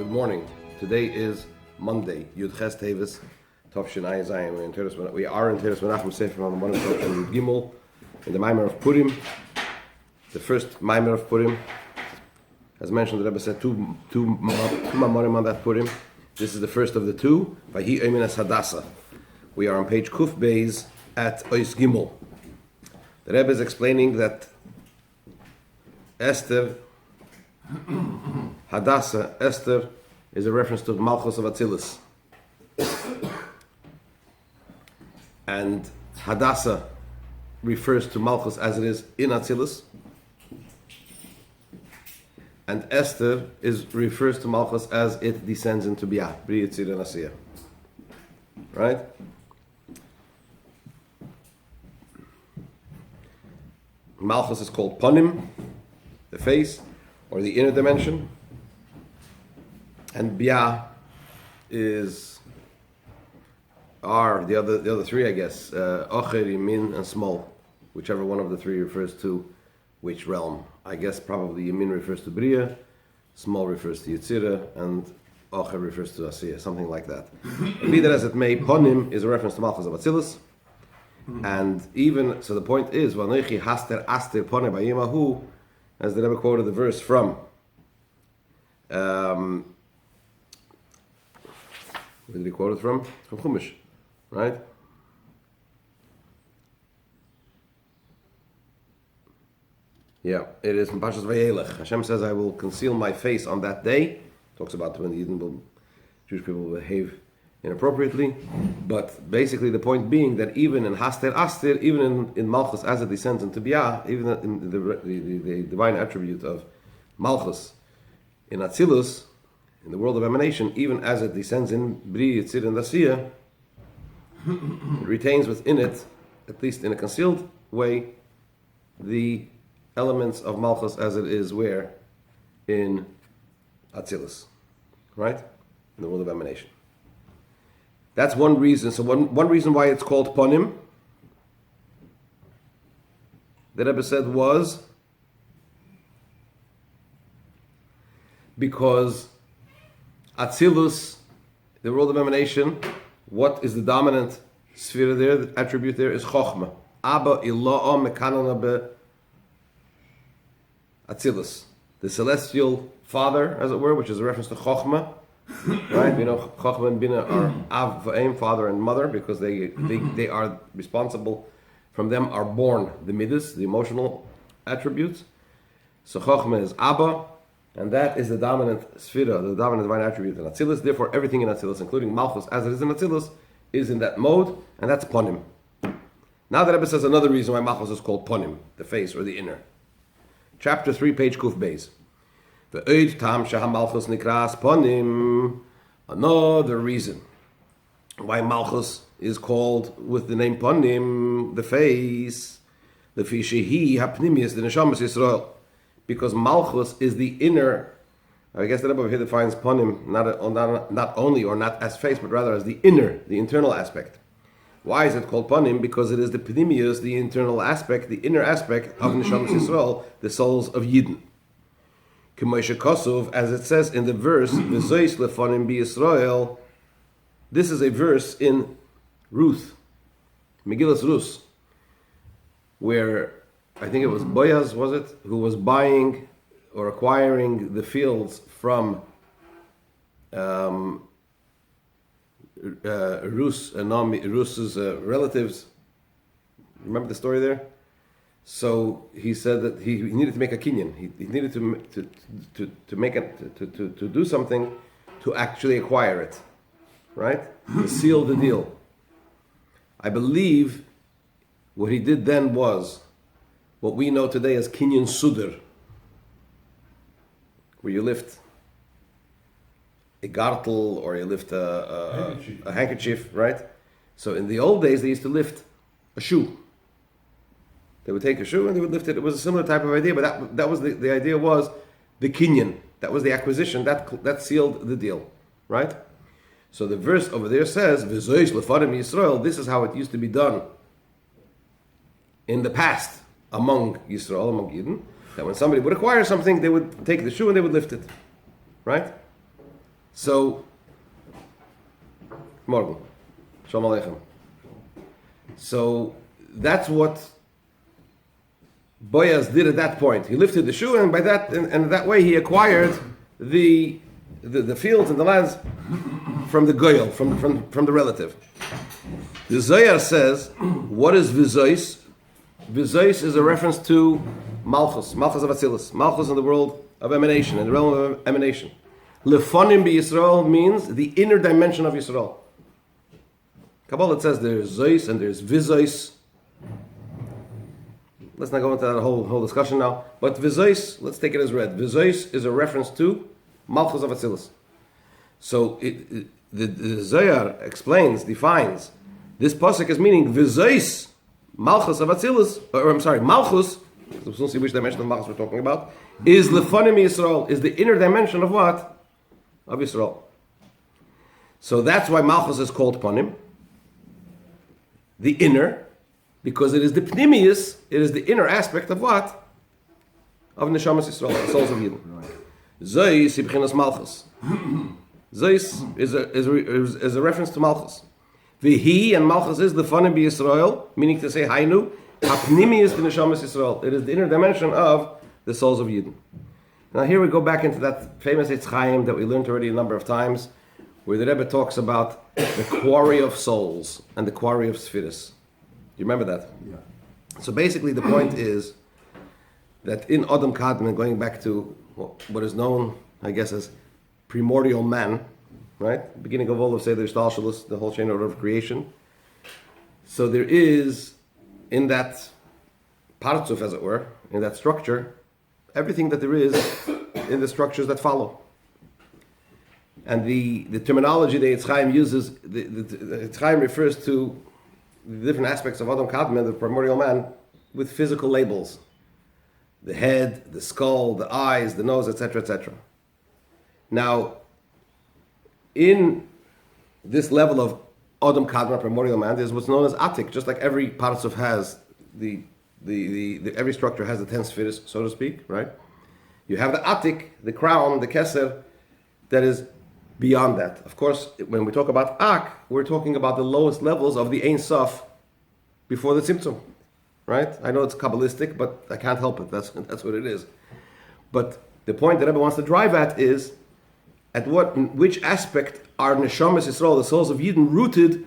Good morning. Today is Monday, Yud Ches Tevis, Tovshin Ayin Zayin. We are in Tevis Menachem Sefer on the morning of Yud Gimel, in the Mamar of Purim, the first Mamar of Purim. As mentioned, the Rebbe said two Mamarim on that Purim. This is the first of the two, Vayehi Oimein as Hadassha. We are on page Kuf Beis at Ois Gimel. The Rebbe is explaining that Hadassha, Esther, is a reference to the Malchus of Atzilus. And Hadassha refers to Malchus as it is in Atzilus. And Esther refers to Malchus as it descends into Biyah, Bri Yitzir and Asiyah. Right? Malchus is called Panim, the face, or the inner dimension. And Biyah are the other three, I guess. Ocher, Yamin, and Small. Whichever one of the three refers to which realm. I guess probably Yamin refers to Bria, Small refers to Yitzira, and Ocher refers to Asiyah, something like that. Be that as it may, Ponim is a reference to Malchus of Atzilus. And even, so the point is, Vanoichi haster aster Ponim Vayehi, as the Rebbe quoted the verse from where did he quote it from? From Chumash, right? Yeah, it is from Pashas Vayelech. Hashem says, I will conceal my face on that day. Talks about when the Jewish people will behave inappropriately. But basically the point being that even in Haster Aster, even in Malchus as it descends into Biyah, even in the divine attribute of Malchus in Atzilus, in the world of emanation, even as it descends in Bri, Yitzir, and Asiyah, it retains within it, at least in a concealed way, the elements of Malchus as it is where? In Atzilus. Right? In the world of emanation. That's one reason. So one reason why it's called Ponim, the Rebbe said, was because Atzilus, the world of emanation, what is the dominant sphere there, the attribute there is Chochmah. Abba Ila'a Mekanana Be Atzilus. The celestial father, as it were, which is a reference to Chochmah. Right? We know Chochmah and Bina are Av V'Aim, father and mother, because they are responsible, from them are born the Midas, the emotional attributes. So Chochmah is Abba, and that is the dominant Sphira, the dominant divine attribute in Atzilus. Therefore, everything in Atzilus, including Malchus, as it is in Atzilus, is in that mode, and that's Ponim. Now the Rebbe says another reason why Malchus is called Ponim, the face or the inner. Chapter 3, page Kuf Beis. Ve'oid tam shehamalchus nikras Ponim. Another reason why Malchus is called with the name Ponim, the face, the fishehi hapnimius, the neshamas Yisrael. Because Malchus is the inner, I guess the Rebbe here defines Ponim not only or not as face, but rather as the inner, the internal aspect. Why is it called Ponim? Because it is the Pnimius, the internal aspect, the inner aspect of Neshamas Yisrael, the souls of Yidden. K'moshe Kosov, as it says in the verse, V'zois lefonim b'Yisrael. This is a verse in Ruth, Megillas Rus, where I think it was Boaz, was it, who was buying or acquiring the fields from Rus's relatives. Remember the story there? So he said that he needed to make a kinyan. He needed to do something to actually acquire it, right? To seal the deal. I believe what he did then was what we know today as kinyan sudr, where you lift a gartel or you lift a handkerchief, right? So in the old days, they used to lift a shoe. They would take a shoe and they would lift it. It was a similar type of idea, but that was the idea was the kinyan. That was the acquisition. That sealed the deal, right? So the verse over there says, "V'zois lefanim Yisrael." This is how it used to be done in the past among Yisrael, among Yidden. That when somebody would acquire something, they would take the shoe and they would lift it, right? So, morgen. Shalom Aleichem. So, that's what Boaz did at that point. He lifted the shoe, and by that, and that way he acquired the fields and the lands from the goyel, from the relative. The Zohar says, what is vizois? Vizois is a reference to Malchus of Atzilus, Malchus in the world of emanation, in the realm of emanation. Lefonim bi Yisrael means the inner dimension of Yisrael. Kabbalah says there's Zois and there's Vizois. Let's not go into that whole discussion now. But Vizois, let's take it as read. Vizois is a reference to Malchus of Atzilus. So the Zohar explains, defines, this pasuk is meaning Vizois, Malchus of Atzilus, or I'm sorry, Malchus, we'll see which dimension of Malchus we're talking about, is Lefonim Yisrael, is the inner dimension of what? Of Yisrael. So that's why Malchus is called Panim, the inner, because it is the Pnimius, it is the inner aspect of what? Of Neshamas Yisrael, the souls of Yidden. Zois Ibchinas Malchus. Zois is a reference to Malchus. Vayehi and Malchus is the Lefonim bi Yisrael, meaning to say Hainu, Hapnimius the Neshamas Yisrael. It is the inner dimension of the souls of Yidden. Now here we go back into that famous Eitz Chaim that we learned already a number of times, where the Rebbe talks about the quarry of souls and the quarry of spheres. You remember that? Yeah. So basically the point is that in Adam Kadmon, going back to what is known, I guess, as primordial man, right? Beginning of all of Seder Shtalshalus, the whole chain order of creation. So there is, in that partzuf, as it were, in that structure, everything that there is in the structures that follow. And the terminology that Eitz Chaim uses, the Eitz Chaim refers to the different aspects of Adam Kadmon, the primordial man, with physical labels. The head, the skull, the eyes, the nose, etc., etc. Now, in this level of Adam Kadmon, primordial man, there's what's known as Atik, just like every partzuf has the every structure has the 10 spheres, so to speak, right? You have the Atik, the crown, the Keser, that is beyond that. Of course, when we talk about Ak, we're talking about the lowest levels of the Ein Sof before the Tzimtzum, right? I know it's Kabbalistic, but I can't help it. That's what it is. But the point that everyone wants to drive at is, which aspect are Neshamas Yisrael, the souls of Yidden, rooted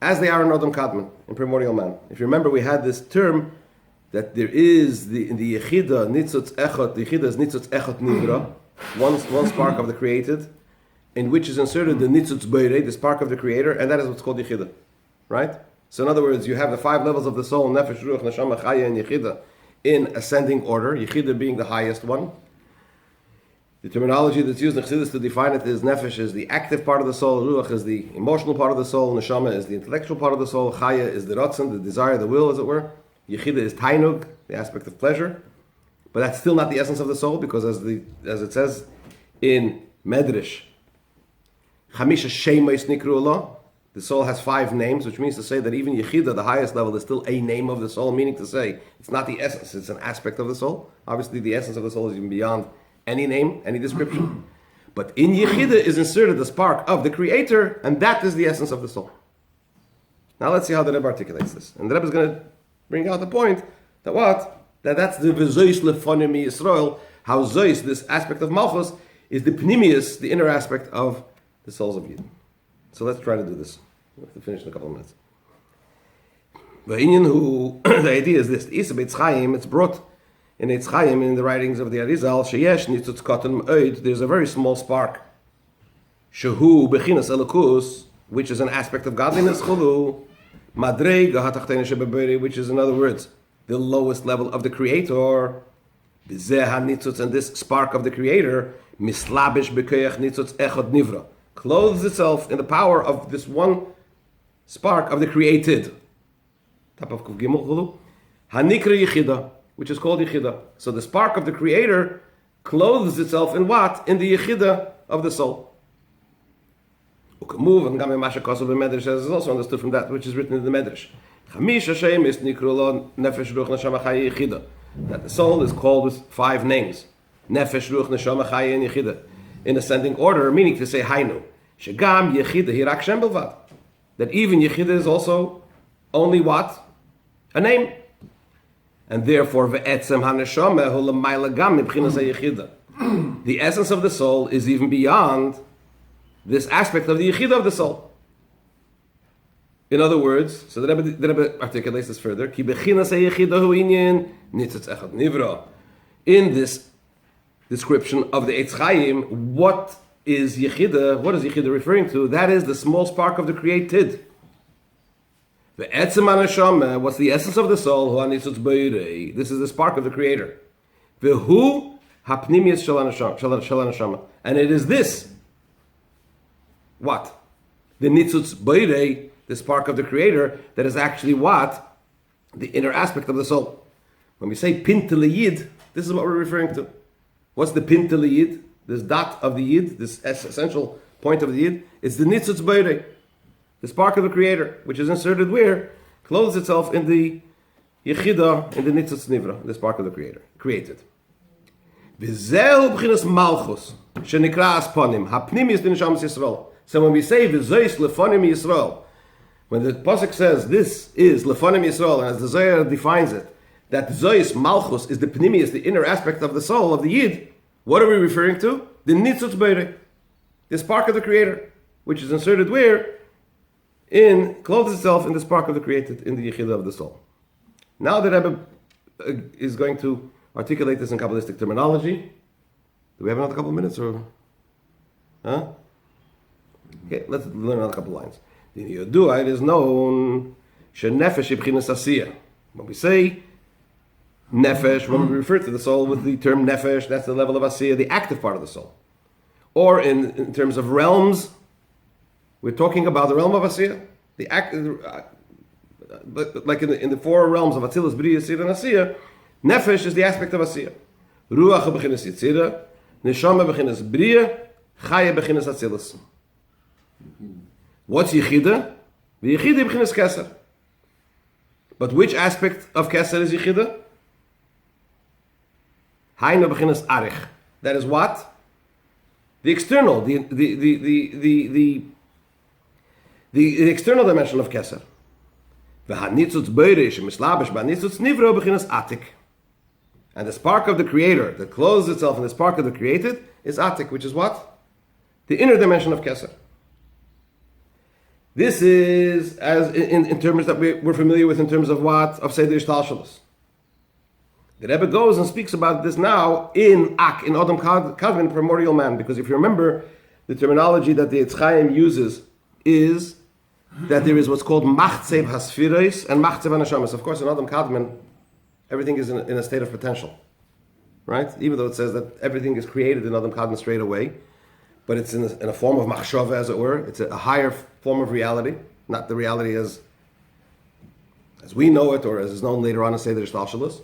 as they are in Adam Kadmon, in primordial man. If you remember, we had this term that there is in the Yechida, Nitzutz Echot, the Yechida is Nitzutz Echot Nivra, one spark of the created, in which is inserted the Nitzutz Beirei, the spark of the creator, and that is what's called Yechida, right? So in other words, you have the 5 levels of the soul, Nefesh, Ruach, Neshama, Chaya, and Yechida, in ascending order, Yechida being the highest one. The terminology that's used in Chassidus to define it is Nefesh is the active part of the soul, Ruach is the emotional part of the soul, Neshama is the intellectual part of the soul, Chaya is the Ratzon, the desire, the will, as it were. Yechida is Tainug, the aspect of pleasure. But that's still not the essence of the soul, because as it says in Medrash, Chamisha Shemois Nikru Allah, the soul has 5 names, which means to say that even Yechida, the highest level, is still a name of the soul, meaning to say it's not the essence, it's an aspect of the soul. Obviously the essence of the soul is even beyond any name, any description. But in Yechida is inserted the spark of the Creator, and that is the essence of the soul. Now let's see how the Rebbe articulates this. And the Rebbe is going to bring out the point that what? That's the V'zois Lefonim Yisrael, how Zois, this aspect of Malchus, is the Pnimius, the inner aspect of the souls of Yidden. So let's try to do this. We'll have to finish in a couple of minutes. The idea is this. It's brought in Eitz Chaim, in the writings of the Arizal, Sheyesh Nitzutz Katan Oid, there's a very small spark. Shehu Bechinas Elokus, which is an aspect of godliness, Chulu, Madrega HaTachtena Shebeberi, which is, in other words, the lowest level of the Creator. Bizeh HaNitzutz, and this spark of the Creator, Mislabish Bekeach Nitzutz Echad Nivra, clothes itself in the power of this one spark of the created. Top of Kuf Gimel Chulu. Hanikra Yechida, which is called Yechida. So the spark of the Creator clothes itself in what? In the Yechida of the soul. Ukamov and Gamim Masha Kosov Medrash is also understood from that which is written in the Medrash. Chamish Hashem is Nikrulon Nefesh Ruach Neshama Chaya Yechida. That the soul is called with 5 names. Nefesh, Ruach, Neshama, Chaya, and Yechida. In ascending order, meaning to say Hainu. Shegam Yechida Hirak Shem Bilvad. That even Yechida is also only what? A name. And therefore, Ve'etzem HaNeshama Hu L'mayla Gam Mibchinas HaYechida. The essence of the soul is even beyond this aspect of the Yechida of the soul. In other words, so the Rebbe articulates this further. Ki Bechinas HaYechida Hu Inyan Nitzitz Echad Nivra. In this description of the Eitz Chaim, what is Yechida? What is Yechida referring to? That is the small spark of the created. The Etzem HaNeshama, what's the essence of the soul? This is the spark of the Creator. V'hu hapnimius shel HaNeshama. And it is this. What? The Nitzutz Beirei, the spark of the Creator, that is actually what? The inner aspect of the soul. When we say Pintel Yid, this is what we're referring to. What's the Pintel Yid? This dot of the Yid, this essential point of the Yid, it's the Nitzutz Beirei. The spark of the Creator, which is inserted where? Clothes itself in the Yechida, in the Nitzutz Nivra, the spark of the Creator, created. V'zeu b'chinas malchus, shenikra asponim, hapnimis d'neshamas Yisrael. So when we say v'zeis lefonim Yisrael, when the Pasuk says this is lefonim Yisrael, and as the Zohar defines it, that zeis malchus is the pnimius, the inner aspect of the soul, of the Yid, what are we referring to? The Nitzutz Beirei, the spark of the Creator, which is inserted where? Clothes itself in the spark of the created, in the Yechida of the soul. Now the Rebbe is going to articulate this in Kabbalistic terminology. Do we have another couple of minutes, or? Huh? Okay, let's learn another couple of lines. The Yodua, it is known, Shenefesh Ibchinas Asiyah. When we say Nefesh, when we refer to the soul with the term Nefesh, that's the level of Asiyah, the active part of the soul. Or in terms of realms, we're talking about the realm of Asiyah, the act, like in the four realms of Atzilus, Bria, Yitzira, and Asiyah. Nefesh is the aspect of Asiyah. Ruach b'chinas Yitzira, Neshama b'chinas Bria, Chaya b'chinas Atzilus. What's Yechida? The Yechida b'chinas Keser. But which aspect of Keser is Yechida? Hainu b'chinas Arich. That is what? The external, the external dimension of Keser. And the spark of the Creator that clothes itself in the spark of the created is Atik, which is what? The inner dimension of Keser. This is as in terms that we're familiar with in terms of what? Of Seder Ishtalshalos. The Rebbe goes and speaks about this now in Adam Kadmon, primordial man, because if you remember, the terminology that the Eitz Chaim uses is that there is what's called Machtzev Hasfiros and Machtzev HaNeshamas. Of course, in Adam Kadmon, everything is in a state of potential, right? Even though it says that everything is created in Adam Kadmon straight away, but it's in a form of machshava, as it were. It's a higher form of reality, not the reality as we know it or as is known later on in Seder Shtalshalos.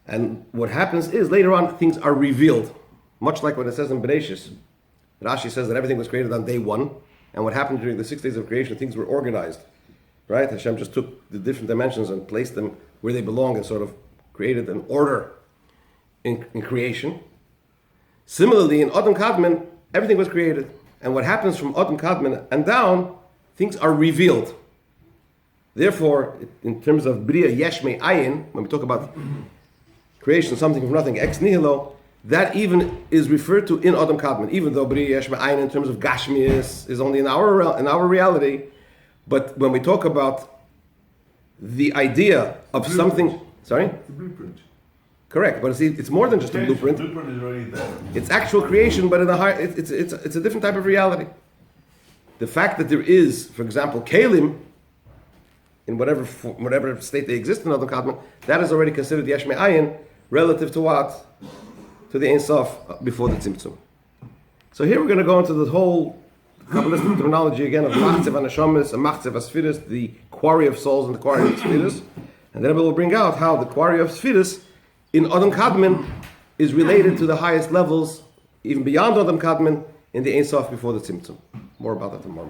And what happens is later on things are revealed, much like what it says in Bereshis. Rashi says that everything was created on day one, and what happened during the 6 days of creation, things were organized, right? Hashem just took the different dimensions and placed them where they belong and sort of created an order in creation. Similarly, in Adam Kadmon, everything was created, and what happens from Adam Kadmon and down, things are revealed. Therefore, in terms of Bria Yesh Me'ayin, when we talk about creation, something from nothing, ex nihilo, that even is referred to in Adam Kadmon, even though Bria Yesh Me'ayin in terms of Gashmias is only in our reality. But when we talk about the idea of something, sorry? The blueprint. Correct, but it's more than just a blueprint. The blueprint is already there. It's actual creation, but in a high, it's a different type of reality. The fact that there is, for example, Kalim, in whatever state they exist in Adam Kadmon, that is already considered Yesh Me'ayin relative to what? To the Ein Sof before the Tzimtzum. So here we're going to go into the whole Kabbalistic terminology again of Machtzev HaNeshamas and Machtzev HaSfiris, the quarry of souls and the quarry of Sfiris. And then we will bring out how the quarry of Sfiris in Adam Kadmon is related to the highest levels, even beyond Adam Kadmon, in the Ein Sof before the Tzimtzum. More about that tomorrow.